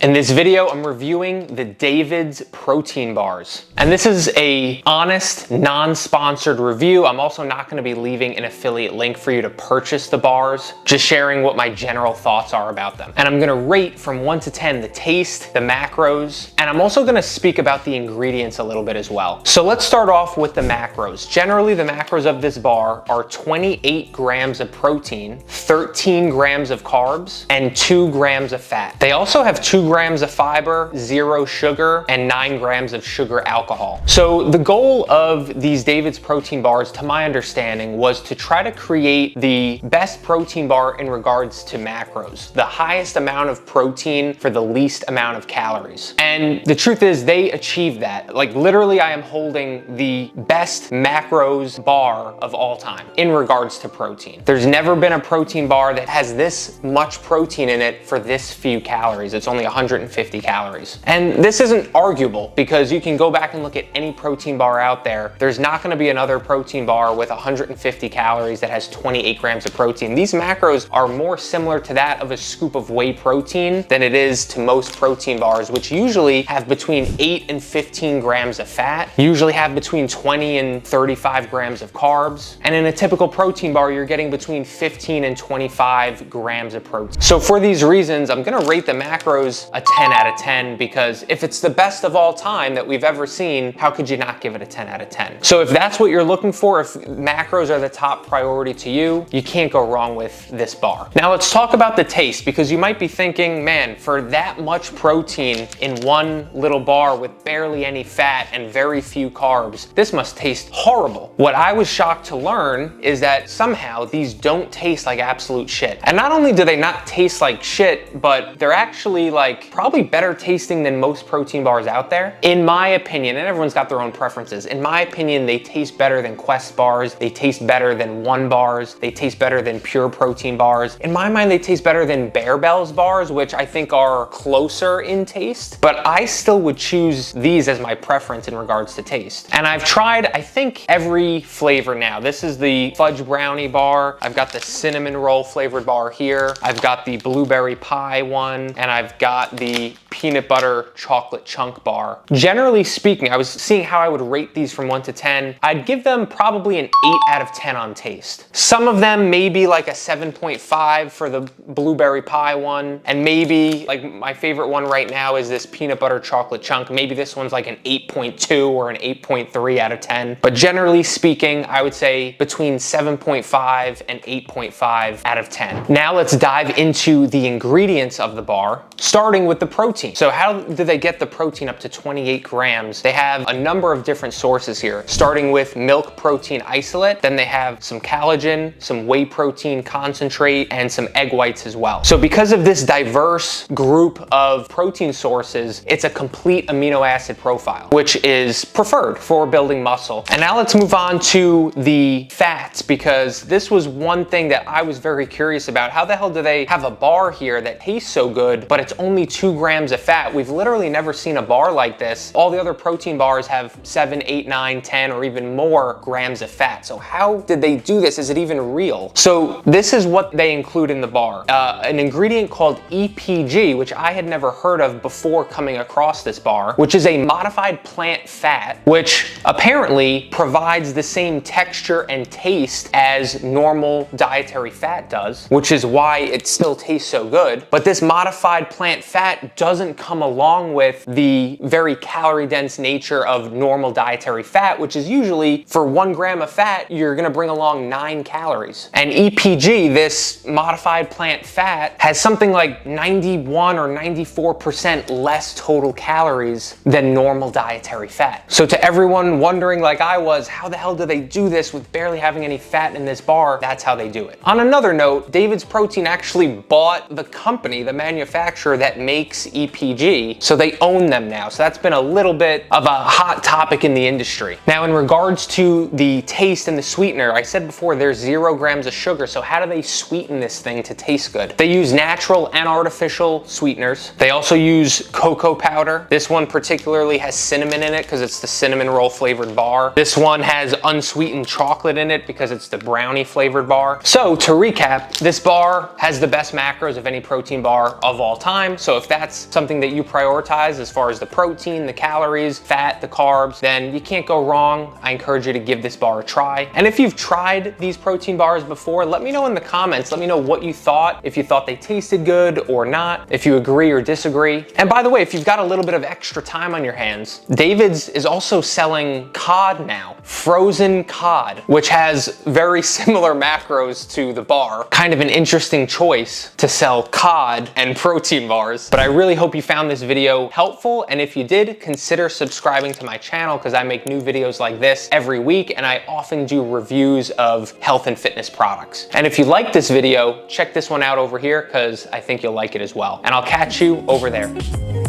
In this video, I'm reviewing the David's protein bars. And this is a honest, non-sponsored review. I'm also not gonna be leaving an affiliate link for you to purchase the bars, just sharing what my general thoughts are about them. And I'm gonna rate from 1 to 10 the taste, the macros, and I'm also gonna speak about the ingredients a little bit as well. So let's start off with the macros. Generally, the macros of this bar are 28 grams of protein, 13 grams of carbs, and 2 grams of fat. They also have 2 grams of fiber, 0 sugar, and 9 grams of sugar alcohol. So the goal of these David's protein bars, to my understanding, was to try to create the best protein bar in regards to macros, the highest amount of protein for the least amount of calories. And the truth is they achieved that. Like literally, I am holding the best macros bar of all time in regards to protein. There's never been a protein bar that has this much protein in it for this few calories. It's only 150 calories. And this isn't arguable because you can go back and look at any protein bar out there. There's not gonna be another protein bar with 150 calories that has 28 grams of protein. These macros are more similar to that of a scoop of whey protein than it is to most protein bars, which usually have between 8 and 15 grams of fat, usually have between 20 and 35 grams of carbs. And in a typical protein bar, you're getting between 15 and 25 grams of protein. So for these reasons, I'm gonna rate the macros a 10 out of 10 because if it's the best of all time that we've ever seen, how could you not give it a 10 out of 10? So if that's what you're looking for, if macros are the top priority to you, you can't go wrong with this bar. Now let's talk about the taste because you might be thinking, man, for that much protein in one little bar with barely any fat and very few carbs, this must taste horrible. What I was shocked to learn is that somehow these don't taste like absolute shit. And not only do they not taste like shit, but they're actually like probably better tasting than most protein bars out there. In my opinion, and everyone's got their own preferences, in my opinion, they taste better than Quest bars, they taste better than One bars, they taste better than Pure Protein bars. In my mind, they taste better than Bear Bells bars, which I think are closer in taste, but I still would choose these as my preference in regards to taste. And I've tried, I think, every flavor now. This is the fudge brownie bar. I've got the cinnamon roll flavored bar here. I've got the blueberry pie one, and I've got the peanut butter chocolate chunk bar. Generally speaking, I was seeing how I would rate these from 1 to 10. I'd give them probably an 8 out of 10 on taste. Some of them may be like a 7.5 for the blueberry pie one, and maybe like my favorite one right now is this peanut butter chocolate chunk. Maybe this one's like an 8.2 or an 8.3 out of 10. But generally speaking, I would say between 7.5 and 8.5 out of 10. Now let's dive into the ingredients of the bar, starting with the protein. So how do they get the protein up to 28 grams? They have a number of different sources here, starting with milk protein isolate. Then they have some collagen, some whey protein concentrate, and some egg whites as well. So because of this diverse group of protein sources, it's a complete amino acid profile, which is preferred for building muscle. And now let's move on to the fats, because this was one thing that I was very curious about. How the hell do they have a bar here that tastes so good, but it's only 2 grams of fat? We've literally never seen a bar like this. All the other protein bars have 7, 8, 9, 10, or even more grams of fat. So how did they do this? Is it even real? So this is what they include in the bar. An ingredient called EPG, which I had never heard of before coming across this bar, which is a modified plant fat, which apparently provides the same texture and taste as normal dietary fat does, which is why it still tastes so good. But this modified plant fat doesn't come along with the very calorie dense nature of normal dietary fat, which is usually for 1 gram of fat, you're gonna bring along 9 calories. And EPG, this modified plant fat, has something like 91 or 94% less total calories than normal dietary fat. So to everyone wondering like I was, how the hell do they do this with barely having any fat in this bar? That's how they do it. On another note, David's Protein actually bought the company, the manufacturer that makes EPG, so they own them now. So that's been a little bit of a hot topic in the industry. Now, in regards to the taste and the sweetener, I said before there's 0 grams of sugar, so how do they sweeten this thing to taste good? They use natural and artificial sweeteners. They also use cocoa powder. This one particularly has cinnamon in it because it's the cinnamon roll flavored bar. This one has unsweetened chocolate in it because it's the brownie flavored bar. So to recap, this bar has the best macros of any protein bar of all time. So if that's something something that you prioritize as far as the protein, the calories, fat, the carbs, then you can't go wrong. I encourage you to give this bar a try. And if you've tried these protein bars before, let me know in the comments. Let me know what you thought, if you thought they tasted good or not, if you agree or disagree. And by the way, if you've got a little bit of extra time on your hands, David's is also selling cod now, frozen cod, which has very similar macros to the bar. Kind of an interesting choice to sell cod and protein bars. But I really hope you found this video helpful. And if you did, consider subscribing to my channel because I make new videos like this every week and I often do reviews of health and fitness products. And if you like this video, check this one out over here because I think you'll like it as well. And I'll catch you over there.